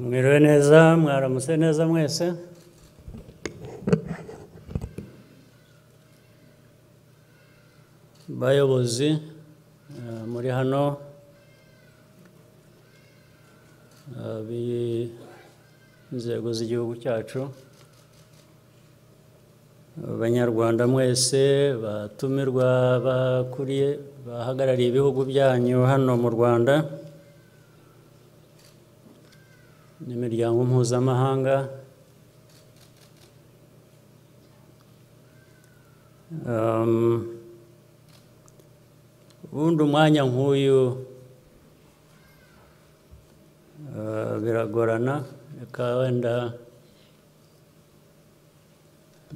Mwiriwe neza, mwaramutse neza mwese. Bayobozi muri hano, b'inzego z'igihugu cyacu, Abanyarwanda mwese, batumirwa bakuriye, bahagarariye ibihugu byanyu hano mu Rwanda, n'imiryango mpuzamahanga, ubundi umwanya nk'uyu biragorana, reka wenda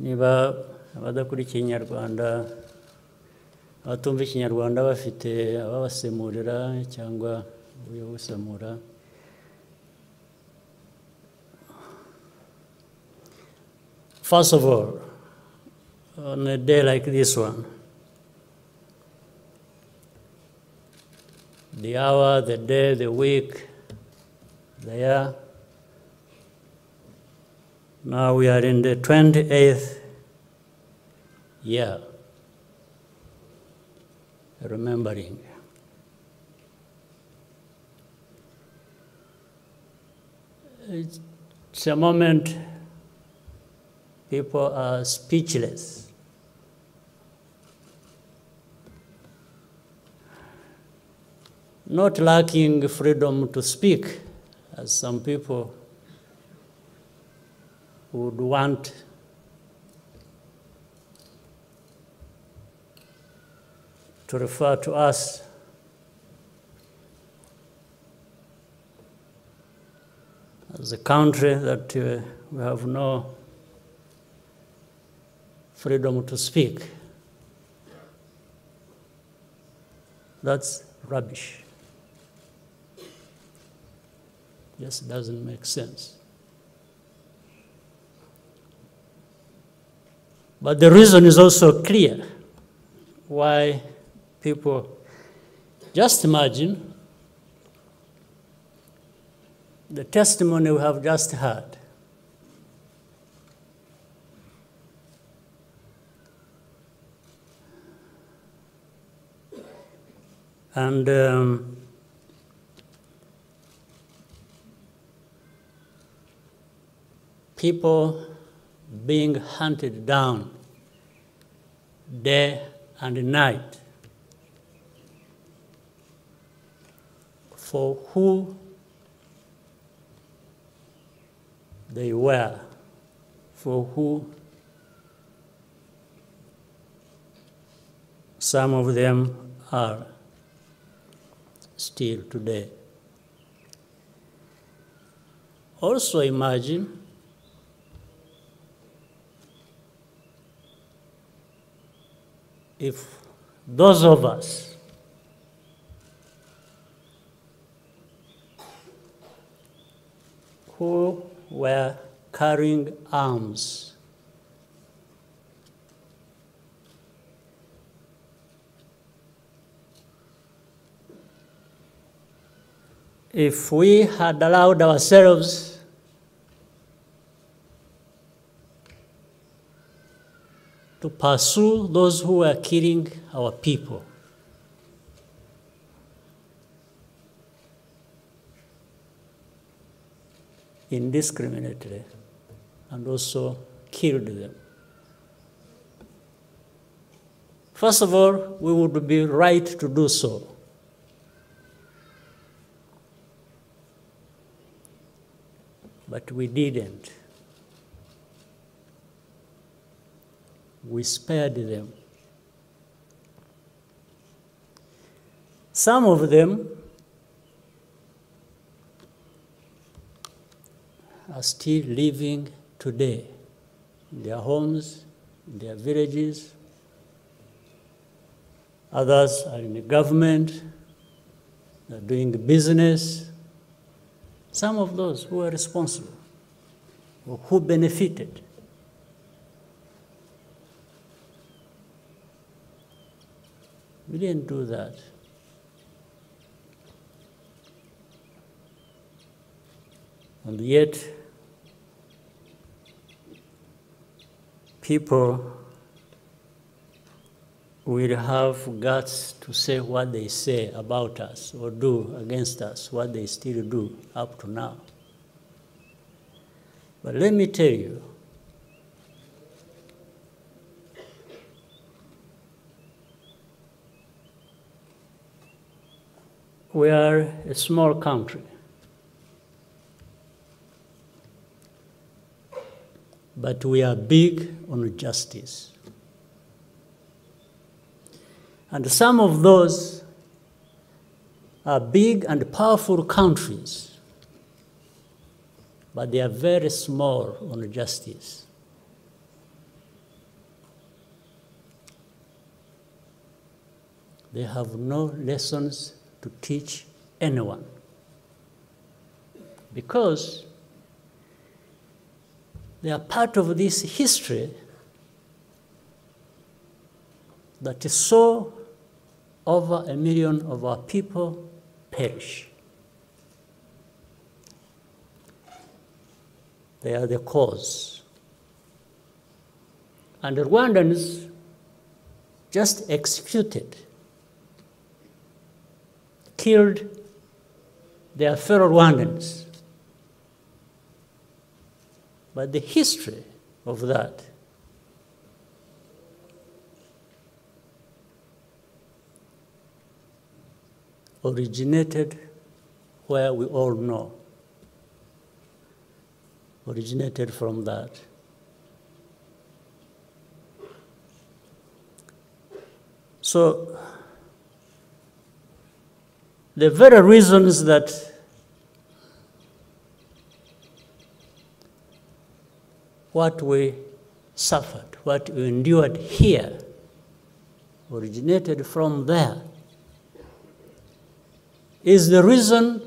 niba abadakurikiye Ikinyarwanda, abatumva Ikinyarwanda bafite ababasemurira cyangwa ubusemura. First of all, on a day like this one, the hour, the day, the week, the year, now we are in the 28th year, remembering. It's a moment people are speechless. Not lacking freedom to speak, as some people would want to refer to us as a country that we have no freedom to speak. That's rubbish. Just doesn't make sense. But the reason is also clear why people, just imagine the testimony we have just heard. And people being hunted down day and night for who they were, for who some of them are still today. Also imagine if those of us who were carrying arms if we had allowed ourselves to pursue those who were killing our people, indiscriminately, and also killed them. First of all, we would be right to do so. But we didn't. We spared them. Some of them are still living today in their homes, in their villages. Others are in the government, they're doing business. Some of those who are responsible, or who benefited. We didn't do that. And yet, people will have guts to say what they say about us or do against us, what they still do up to now. But let me tell you, we are a small country, but we are big on justice. And some of those are big and powerful countries, but they are very small on justice. They have no lessons to teach anyone, because they are part of this history that saw over 1 million of our people perish. They are the cause. And the Rwandans just executed, killed their fellow Rwandans. But the history of that originated where we all know, originated from that. So the very reasons that what we suffered, what we endured here, originated from there, is the reason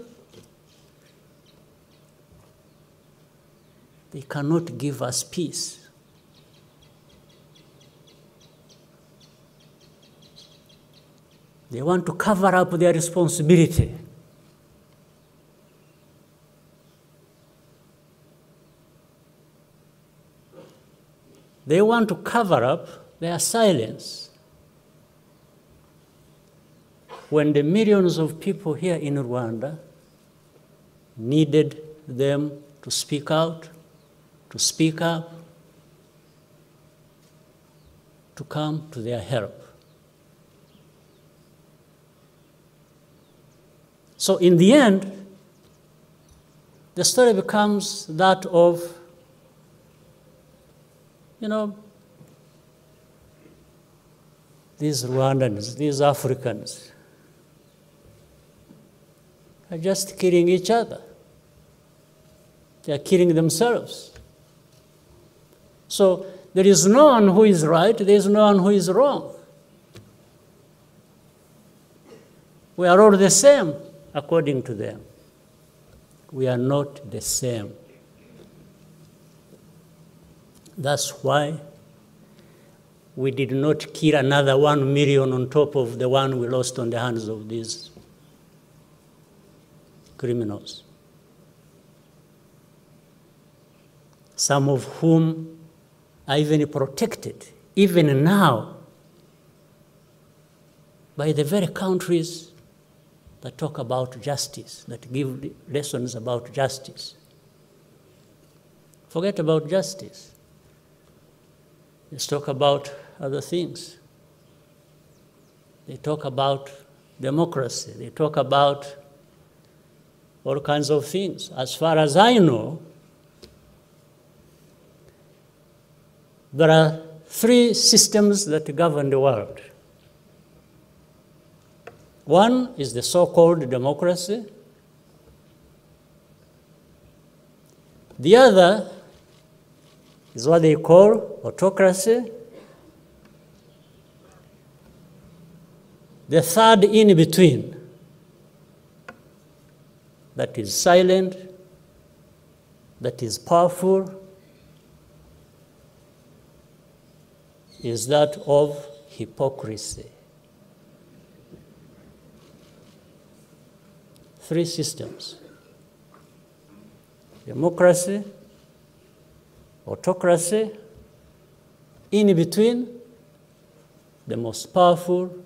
they cannot give us peace. They want to cover up their responsibility. They want to cover up their silence. When the millions of people here in Rwanda needed them to speak out, to speak up, to come to their help. So in the end, the story becomes that of, these Rwandans, these Africans, are just killing each other. They are killing themselves. So there is no one who is right, there is no one who is wrong. We are all the same, according to them. We are not the same. That's why we did not kill another 1 million on top of the one we lost on the hands of these criminals, some of whom are even protected, even now, by the very countries that talk about justice, that give lessons about justice. Forget about justice. Let's talk about other things. They talk about democracy. They talk about all kinds of things. As far as I know, there are 3 systems that govern the world. One is the so-called democracy. The other is what they call autocracy. The third in between, that is silent, that is powerful, is that of hypocrisy. 3 systems. democracy, autocracy, in between, the most powerful,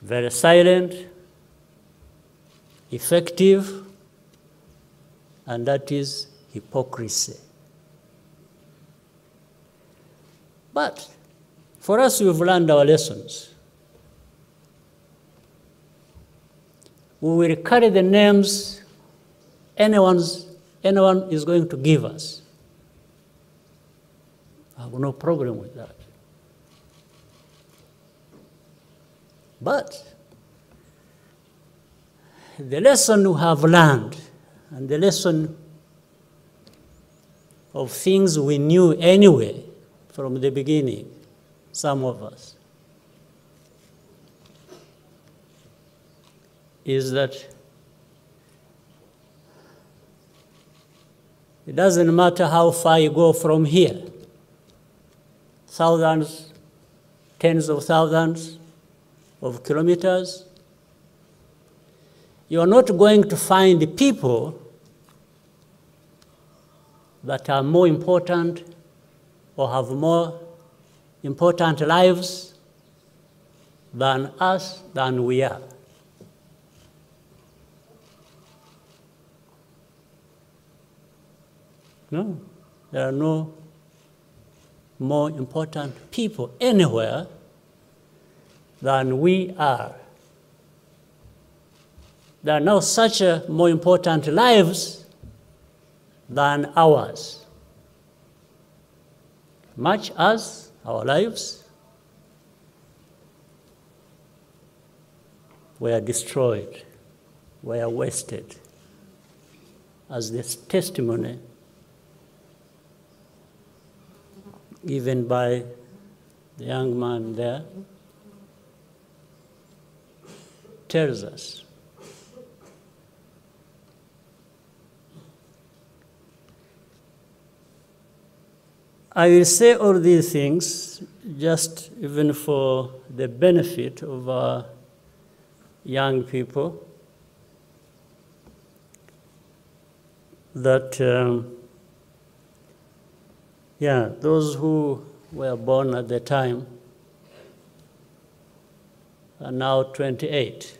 very silent, effective, and that is hypocrisy. But for us, we've learned our lessons. We will carry the names anyone is going to give us. I have no problem with that. But the lesson we have learned, and the lesson of things we knew anyway from the beginning, some of us, is that it doesn't matter how far you go from here, thousands, tens of thousands of kilometers, you are not going to find people that are more important or have more important lives than us, than we are. No, there are no more important people anywhere than we are. There are no such more important lives than ours. Much as our lives were destroyed, were wasted, as this testimony given by the young man there tells us. I will say all these things just even for the benefit of our young people, that those who were born at the time are now 28.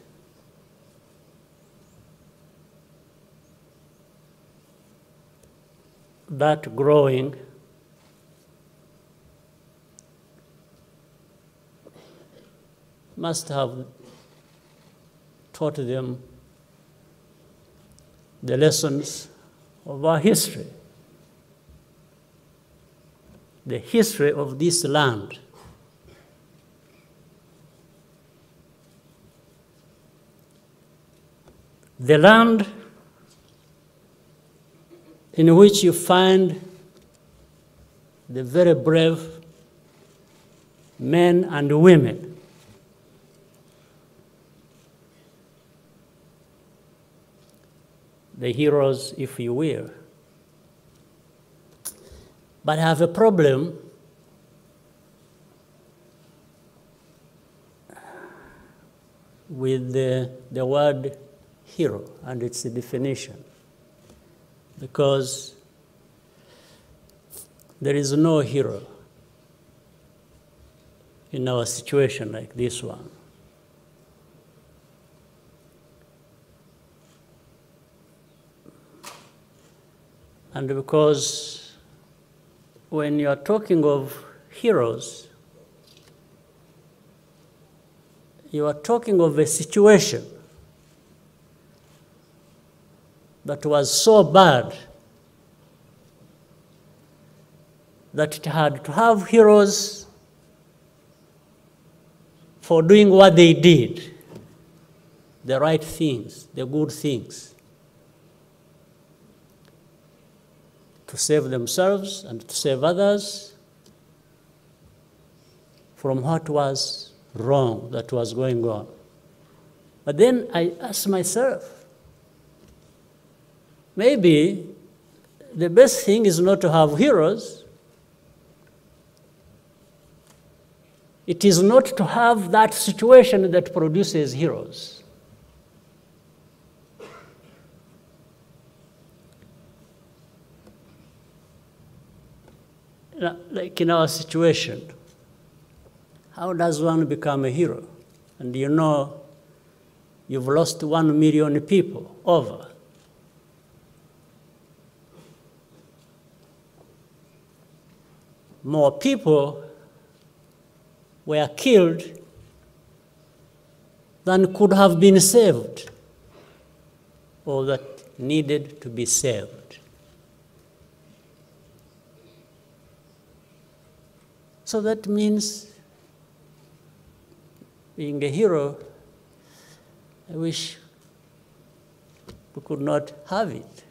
That growing must have taught them the lessons of our history, the history of this land. The land in which you find the very brave men and women the heroes, if you will. But I have a problem with the word hero and its definition, because there is no hero in our situation like this one. And because when you are talking of heroes, you are talking of a situation that was so bad that it had to have heroes for doing what they did, the right things, the good things, to save themselves and to save others from what was wrong that was going on. But then I asked myself, maybe the best thing is not to have heroes. It is not to have that situation that produces heroes. like in our situation, how does one become a hero? And you know, you've lost 1 million people over. More people were killed than could have been saved, or that needed to be saved. So that means being a hero, I wish we could not have it.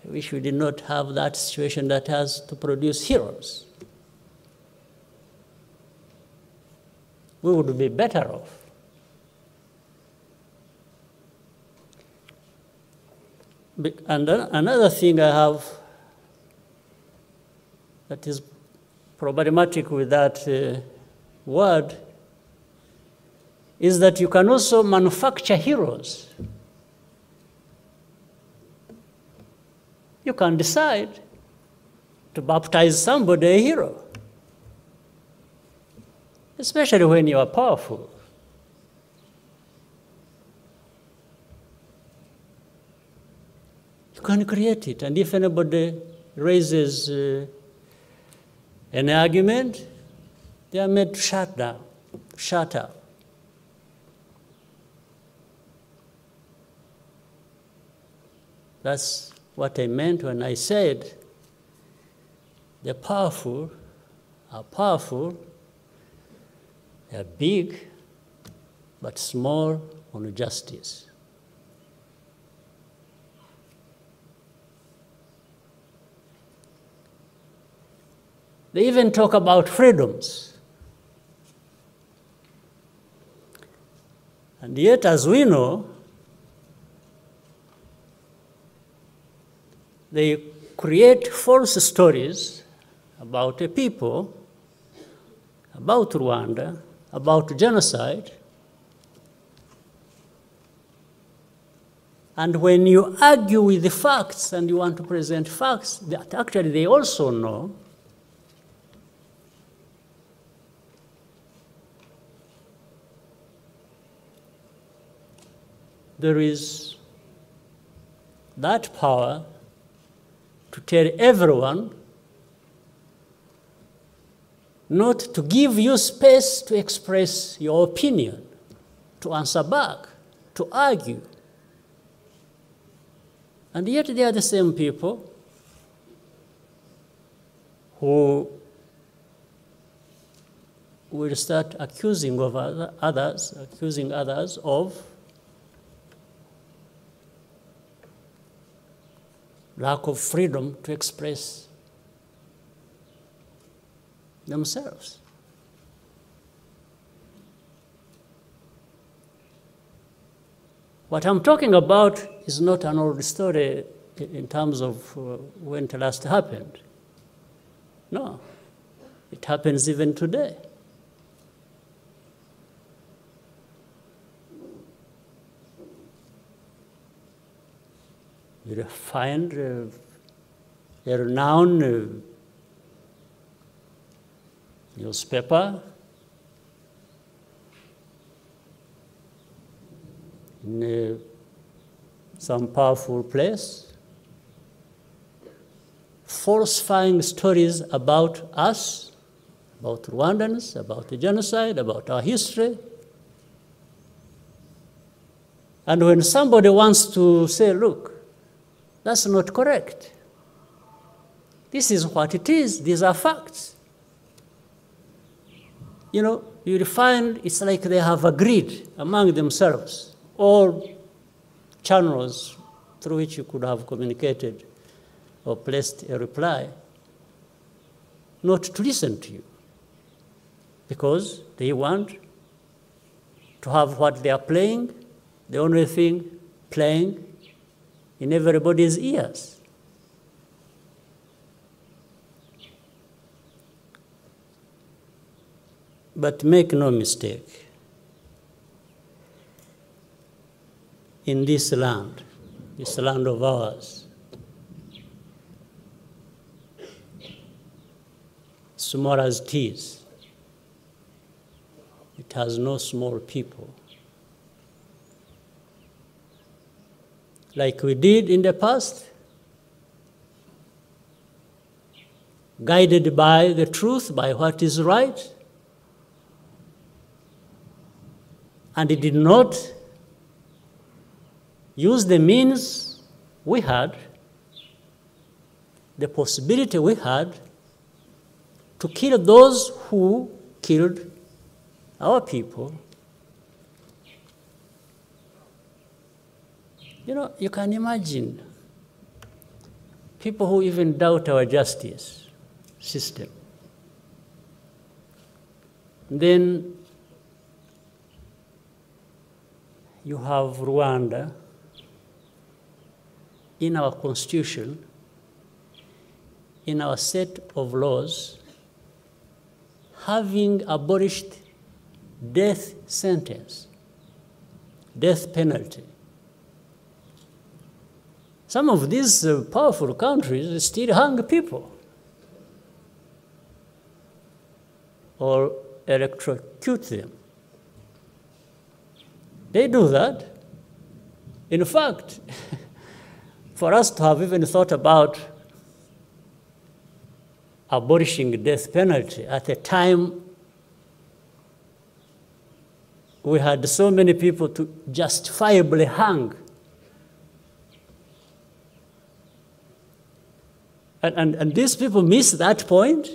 I wish we did not have that situation that has to produce heroes. We would be better off. And another thing I have that is problematic with that word is that you can also manufacture heroes. You can decide to baptize somebody a hero, especially when you are powerful. You can create it, and if anybody raises an argument, they are made to shut down, shut up. That's what I meant when I said the powerful are powerful, they are big, but small on justice. They even talk about freedoms. And yet, as we know, they create false stories about a people, about Rwanda, about genocide. And when you argue with the facts and you want to present facts that actually they also know, there is that power to tell everyone not to give you space to express your opinion, to answer back, to argue. And yet they are the same people who will start accusing others of lack of freedom to express themselves. What I'm talking about is not an old story in terms of when it last happened. No, it happens even today. You find a renowned newspaper in some powerful place, falsifying stories about us, about Rwandans, about the genocide, about our history. And when somebody wants to say, look, that's not correct. This is what it is. These are facts. You know, you'll find it's like they have agreed among themselves, all channels through which you could have communicated or placed a reply, not to listen to you, because they want to have what they are playing, the only thing playing in everybody's ears. But make no mistake, in this land of ours, small as it is, it has no small people. Like we did in the past, guided by the truth, by what is right, and it did not use the means we had, the possibility we had to kill those who killed our people. You know, you can imagine people who even doubt our justice system. Then you have Rwanda in our constitution, in our set of laws, having abolished death sentence, death penalty. Some of these powerful countries still hang people or electrocute them. They do that. In fact, for us to have even thought about abolishing the death penalty at a time we had so many people to justifiably hang. And these people miss that point.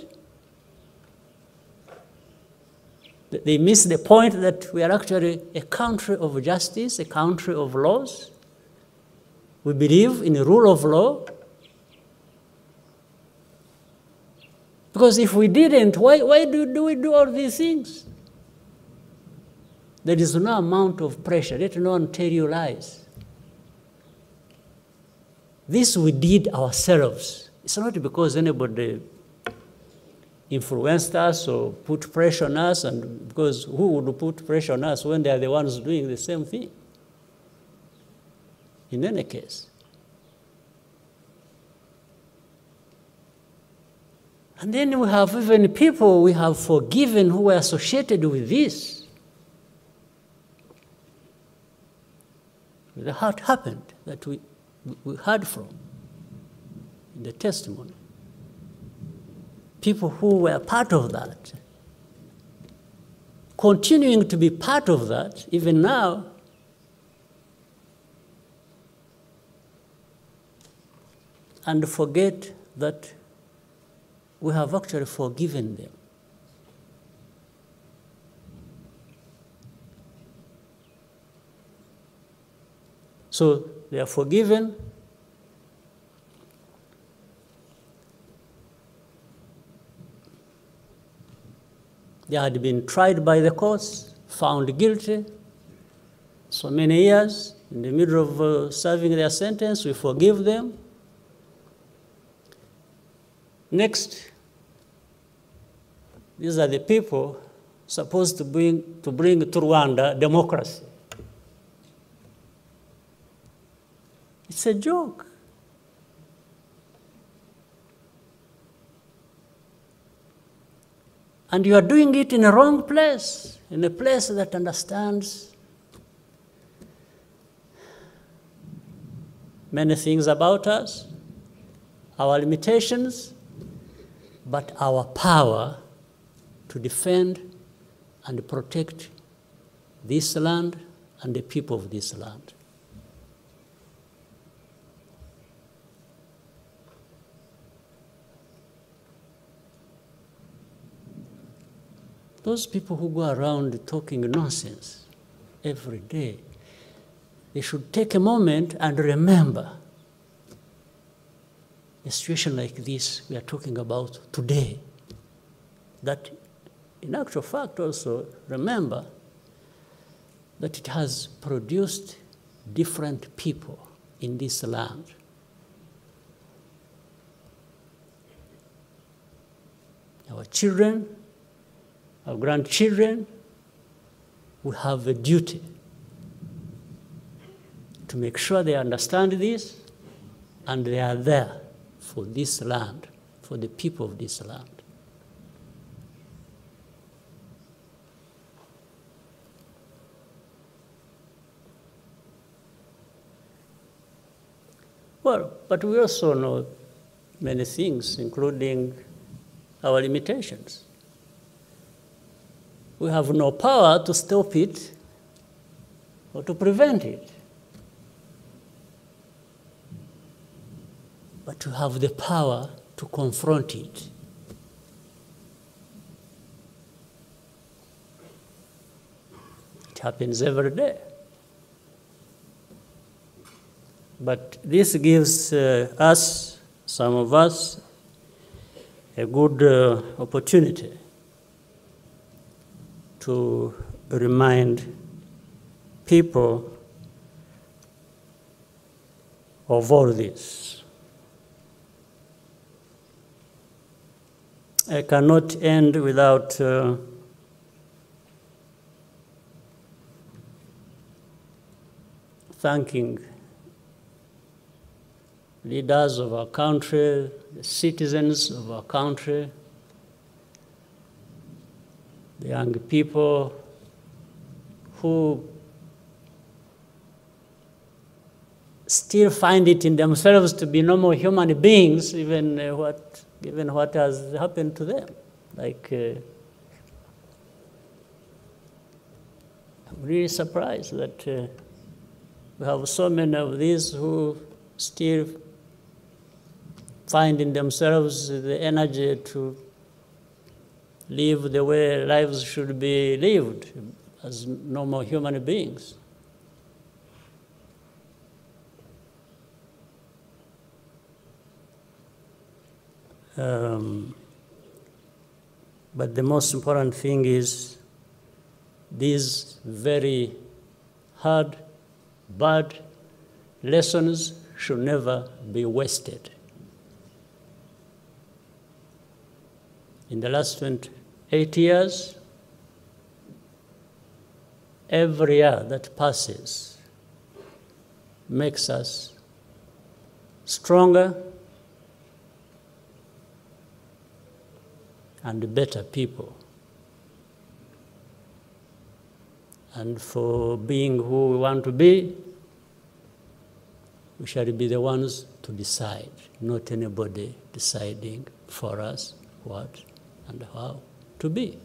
They miss the point that we are actually a country of justice, a country of laws. We believe in the rule of law. Because if we didn't, why do we do all these things? There is no amount of pressure. Let no one tell you lies. This we did ourselves. It's not because anybody influenced us or put pressure on us, and because who would put pressure on us when they are the ones doing the same thing? In any case. And then we have even people we have forgiven who were associated with this. What happened that we heard from in the testimony. People who were part of that, continuing to be part of that, even now, and forget that we have actually forgiven them. So they are forgiven. They had been tried by the courts, found guilty, so many years. In the middle of serving their sentence, we forgive them. Next, these are the people supposed to bring to Rwanda democracy. It's a joke. And you are doing it in a wrong place, in a place that understands many things about us, our limitations, but our power to defend and protect this land and the people of this land. Those people who go around talking nonsense every day, they should take a moment and remember a situation like this we are talking about today. That, in actual fact, also remember that it has produced different people in this land. Our children, our grandchildren, we have a duty to make sure they understand this and they are there for this land, for the people of this land. Well, but we also know many things, including our limitations. We have no power to stop it or to prevent it. But we have the power to confront it. It happens every day. But this gives us, some of us, a good opportunity to remind people of all this. I cannot end without thanking leaders of our country, the citizens of our country, the young people who still find it in themselves to be normal human beings, given what has happened to them. Like, I'm really surprised that we have so many of these who still find in themselves the energy to live the way lives should be lived as normal human beings. But the most important thing is these very hard, bad lessons should never be wasted. In the last 28 years, every year that passes makes us stronger and better people. And for being who we want to be, we shall be the ones to decide, not anybody deciding for us what and how to be.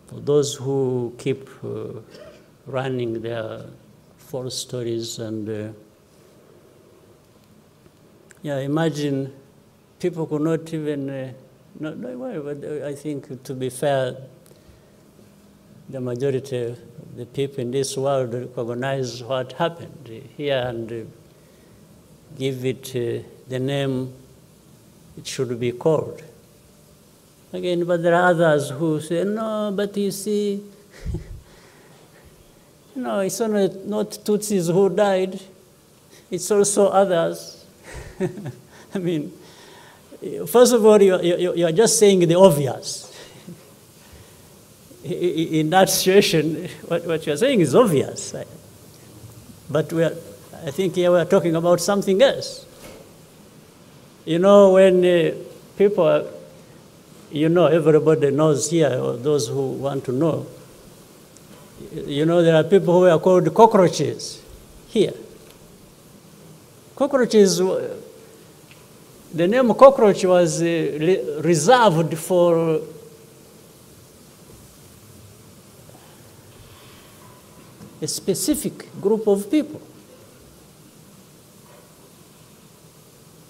For those who keep running their false stories and imagine people could not even, but I think, to be fair, the majority of the people in this world recognize what happened here and give it the name it should be called. Again, but there are others who say, no, but you see, it's only not Tutsis who died, it's also others. I mean, first of all, you are just saying the obvious. In that situation, what you are saying is obvious. But I think here we are talking about something else. When people, everybody knows here, or those who want to know, there are people who are called cockroaches here. Cockroaches, the name cockroach was reserved for a specific group of people.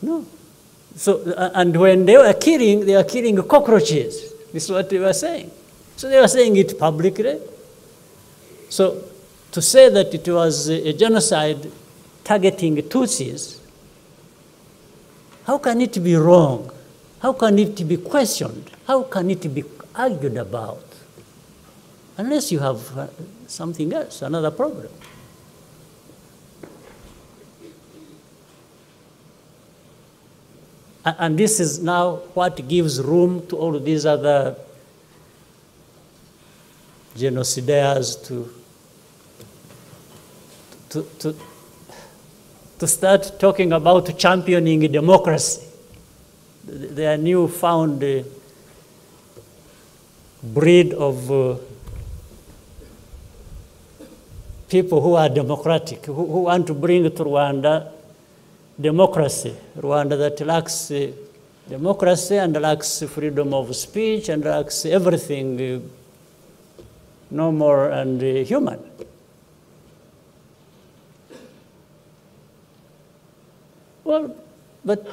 No. So, and when they were killing cockroaches. This is what they were saying. So they were saying it publicly. So to say that it was a genocide targeting Tutsis, how can it be wrong? How can it be questioned? How can it be argued about? Unless you have something else, another problem. And this is now what gives room to all of these other genocidaires to start talking about championing democracy. Their newfound breed of people who are democratic, who want to bring to Rwanda democracy, Rwanda that lacks democracy and lacks freedom of speech and lacks everything normal and human. Well, but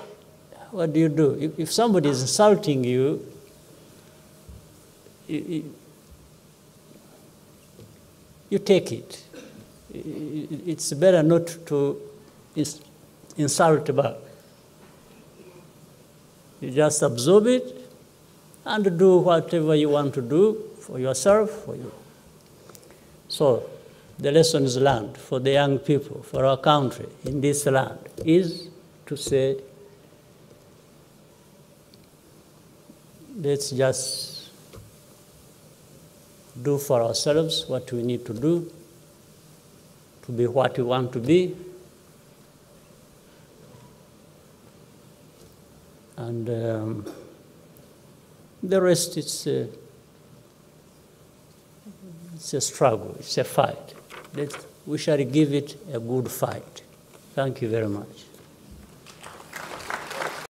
what do you do? If somebody is insulting you, you take it. It's better not to insult back. You just absorb it and do whatever you want to do for yourself, for you. So the lessons learned for the young people, for our country in this land, is to say, let's just do for ourselves what we need to do, to be what we want to be, and the rest, it's a struggle, it's a fight. We shall give it a good fight. Thank you very much.